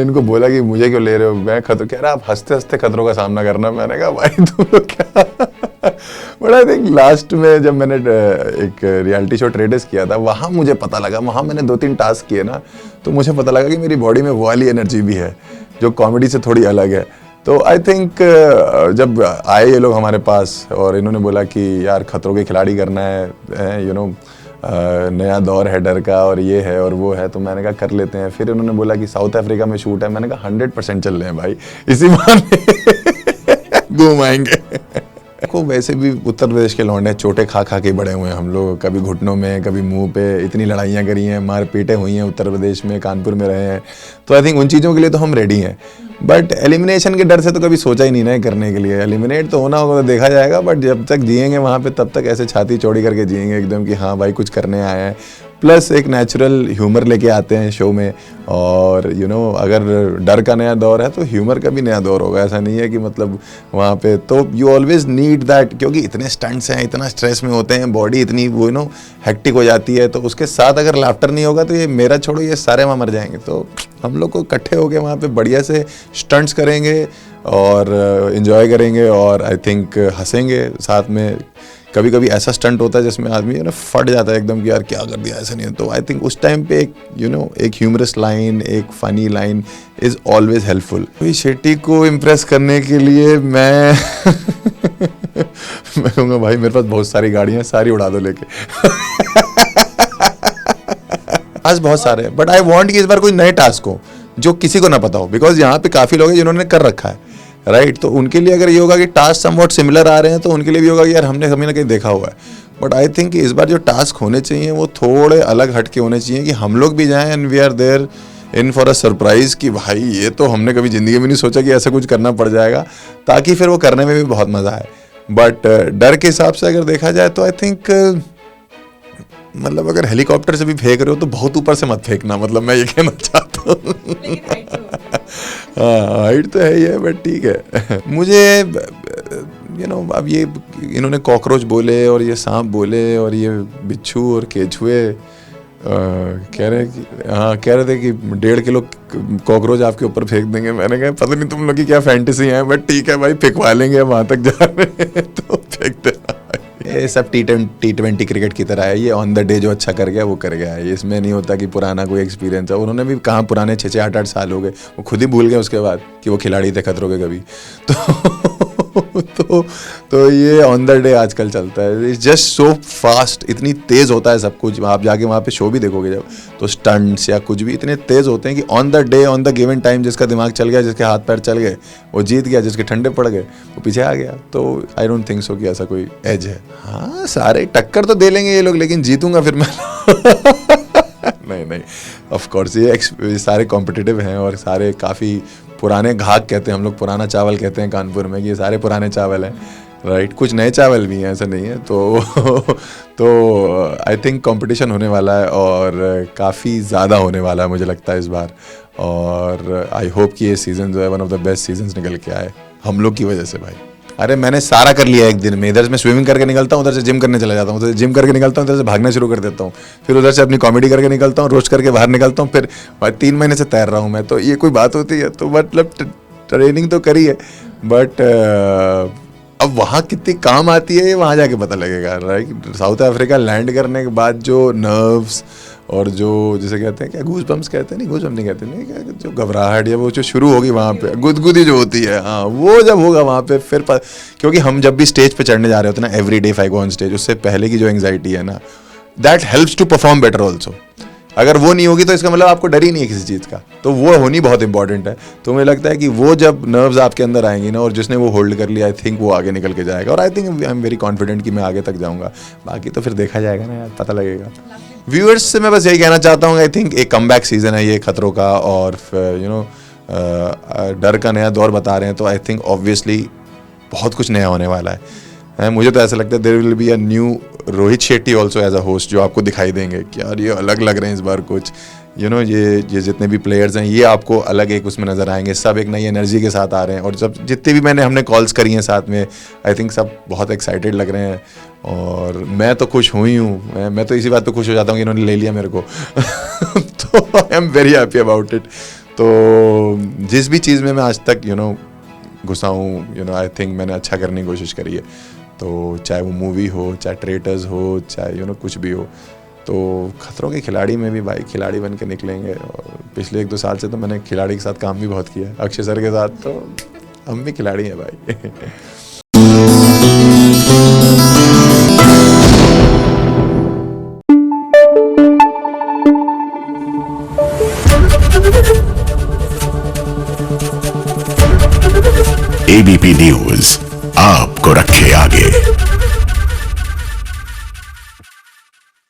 मैंने इनको बोला कि मुझे क्यों ले रहे हो, मैं खतरों, कह रहा आप हंसते हंसते खतरों का सामना करना। मैंने कहा भाई तुम लोग क्या बट आई थिंक लास्ट में जब मैंने एक रियलिटी शो ट्रेडर्स किया था, वहाँ मुझे पता लगा, वहाँ मैंने 2-3 टास्क किए ना, तो मुझे पता लगा कि मेरी बॉडी में वो वाली एनर्जी भी है जो कॉमेडी से थोड़ी अलग है। तो आई थिंक जब आए ये लोग हमारे पास और इन्होंने बोला कि यार खतरों के खिलाड़ी करना है, यू नो नया दौर है डर का और ये है और वो है, तो मैंने कहा कर लेते हैं। फिर उन्होंने बोला कि साउथ अफ्रीका में शूट है, मैंने कहा 100% चल रहे हैं भाई, इसी बहाने घूम आएंगे। को वैसे भी उत्तर प्रदेश के लौंडे चोटे खा खा के बड़े हुए हैं हम लोग, कभी घुटनों में कभी मुंह पे, इतनी लड़ाइयाँ करी हैं, मार पीटें हुई हैं उत्तर प्रदेश में, कानपुर में रहे हैं, तो आई थिंक उन चीज़ों के लिए तो हम रेडी हैं। बट एलिमिनेशन के डर से तो कभी सोचा ही नहीं ना करने के लिए। एलिमिनेट तो होना होगा तो देखा जाएगा, बट जब तक जिएंगे वहाँ पे तब तक ऐसे छाती चौड़ी करके जिएंगे एकदम कि हाँ भाई कुछ करने आए हैं। प्लस एक नेचुरल ह्यूमर लेके आते हैं शो में, और यू नो अगर डर का नया दौर है तो ह्यूमर का भी नया दौर होगा। ऐसा नहीं है कि मतलब वहाँ पे तो यू ऑलवेज नीड दैट, क्योंकि इतने स्टंट्स हैं, इतना स्ट्रेस में होते हैं, बॉडी इतनी वो यू नो हेक्टिक हो जाती है, तो उसके साथ अगर लाफ्टर नहीं होगा तो ये मेरा छोड़ो ये सारे वहाँ मर जाएंगे। तो हम लोग को इकट्ठे होकर वहाँ पे बढ़िया से स्टंट्स करेंगे और इन्जॉय करेंगे, और आई थिंक हंसेंगे साथ में। कभी कभी ऐसा स्टंट होता है जिसमें आदमी यू नो फट जाता है एकदम कि यार क्या कर दिया, ऐसा नहीं है। तो आई थिंक उस टाइम पे एक यू नो एक ह्यूमरस लाइन, एक funny line is always helpful. Rohit Shetty को इम्प्रेस करने के लिए मैं मैं कहूँगा भाई मेरे पास बहुत सारी गाड़ियाँ, सारी उड़ा दो लेके। आज बहुत सारे हैं, बट आई वांट कि इस बार कोई नए टास्क हो जो किसी को ना पता हो, बिकॉज यहाँ पे काफ़ी लोग हैं जिन्होंने कर रखा है, राइट। तो उनके लिए अगर ये होगा कि टास्क समवॉट सिमिलर आ रहे हैं तो उनके लिए भी होगा कि यार हमने कभी ना कहीं देखा हुआ है। बट आई थिंक इस बार जो टास्क होने चाहिए वो थोड़े अलग हट के होने चाहिए, कि हम लोग भी जाएं and we are there in for a surprise, कि भाई ये तो हमने कभी ज़िंदगी में नहीं सोचा कि ऐसा कुछ करना पड़ जाएगा, ताकि फिर वो करने में भी बहुत मज़ा आए। बट डर के हिसाब से अगर देखा जाए तो आई थिंक मतलब अगर हेलीकॉप्टर से भी फेंक रहे हो तो बहुत ऊपर से मत फेंकना, मतलब मैं ये कहना चाहता हूँ। हाँ हाइट तो है ही है, बट ठीक है। मुझे यू नो अब ये इन्होंने कॉकरोच बोले और ये सांप बोले और ये बिच्छू और केचुए कह रहे थे कि 1.5 किलो कॉकरोच आपके ऊपर फेंक देंगे। मैंने कहा पता नहीं तुम लोग की क्या फैंटेसी है, बट ठीक है भाई फेंकवा लेंगे, वहाँ तक जा रहे हैं तो फेंक देना। ये सब T20 क्रिकेट की तरह है, ये ऑन द डे जो अच्छा कर गया वो कर गया है। इसमें नहीं होता कि पुराना कोई एक्सपीरियंस है, उन्होंने भी कहाँ पुराने 6-6 8-8 साल हो गए, वो खुद ही भूल गए उसके बाद कि वो खिलाड़ी थे खतरों के कभी। तो ये ऑन द डे आजकल चलता है, इट्स जस्ट सो फास्ट, इतनी तेज़ होता है सब कुछ। आप जाके वहाँ पे शो भी देखोगे जब, तो स्टंट्स या कुछ भी इतने तेज़ होते हैं कि on the day on the given time जिसका दिमाग चल गया, जिसके हाथ पैर चल गए वो जीत गया, जिसके ठंडे पड़ गए वो पीछे आ गया। तो आई डोंट थिंक सो कि ऐसा कोई एज है। हाँ सारे टक्कर तो दे लेंगे ये लोग, लेकिन जीतूंगा फिर मैं। नहीं ऑफ कोर्स ये सारे कॉम्पिटिटिव हैं और सारे काफ़ी पुराने घाक कहते हैं हम लोग, पुराना चावल कहते हैं कानपुर में, कि ये सारे पुराने चावल हैं, राइट। कुछ नए चावल भी हैं, ऐसा नहीं है। तो आई थिंक कंपटीशन होने वाला है और काफ़ी ज़्यादा होने वाला है मुझे लगता है इस बार, और आई होप कि ये सीज़न जो है one of the best seasons निकल के आए हम लोग की वजह से। भाई अरे मैंने सारा कर लिया एक दिन में, इधर से मैं स्विमिंग करके निकलता हूँ, उधर से जिम करने चला जाता हूँ, उधर से जिम करके निकलता हूँ, इधर से भागना शुरू कर देता हूँ, फिर उधर से अपनी कॉमेडी करके निकलता हूँ, रोस्ट करके बाहर निकलता हूँ, फिर 3 महीने से तैर रहा हूँ मैं। तो ये कोई बात होती है? तो मतलब ट्रेनिंग तो करी है, बट अब वहाँ कितनी काम आती है ये वहाँ जाके पता लगेगा, राइट। साउथ अफ्रीका लैंड करने के बाद जो नर्व्स और जो जिसे कहते हैं क्या गूज बम्स कहते हैं, नहीं गूज बम्स नहीं कहते, नहीं क्या जो घबराहट या वो जो शुरू होगी वहाँ पे, गुदगुदी जो होती है, हाँ वो जब होगा वहाँ पे फिर क्योंकि हम जब भी स्टेज पे चढ़ने जा रहे होते हैं ना, every day if I go on stage, उससे पहले की जो एंग्जाइटी है ना, that helps to perform better also. अगर वो नहीं होगी तो इसका मतलब आपको डर ही नहीं है किसी चीज़ का, तो वो होनी बहुत इंपॉर्टेंट है। तो मुझे लगता है कि वो जब नर्व्स आपके अंदर आएंगी ना, और जिसने वो होल्ड कर लिया, आई थिंक वो आगे निकल के जाएगा, और I think I am very confident कि मैं आगे तक जाऊँगा। बाकी तो फिर देखा जाएगा ना यार, पता लगेगा। व्यूअर्स से मैं बस यही कहना चाहता हूँ, आई थिंक एक कमबैक सीजन है ये खतरों का, और यू नो डर का नया दौर बता रहे हैं, तो आई थिंक ऑब्वियसली बहुत कुछ नया होने वाला है। मुझे तो ऐसा लगता है there will be a new Rohit Shetty also as a host, जो आपको दिखाई देंगे कि यार ये अलग लग रहे हैं इस बार कुछ, यू नो ये जितने भी प्लेयर्स हैं ये आपको अलग एक उसमें नज़र आएंगे, सब एक नई एनर्जी के साथ आ रहे हैं। और जब जितने भी हमने कॉल्स करी हैं साथ में, आई थिंक सब बहुत एक्साइटेड लग रहे हैं, और मैं तो खुश हुई हूँ। मैं तो इसी बात पे खुश हो जाता हूँ कि इन्होंने ले लिया मेरे को। तो I am very happy about it. तो जिस भी चीज़ में मैं आज तक घुसा हूँ आई थिंक मैंने अच्छा करने की कोशिश करी है। तो चाहे वो मूवी हो, चाहे ट्रेटर्स हो, चाहे कुछ भी हो, तो खतरों के खिलाड़ी में भी भाई खिलाड़ी बन के निकलेंगे। और पिछले 1-2 साल से तो मैंने खिलाड़ी के साथ काम भी बहुत किया है, अक्षय सर के साथ, तो हम भी खिलाड़ी हैं भाई। एबीपी न्यूज आपको रखे आगे।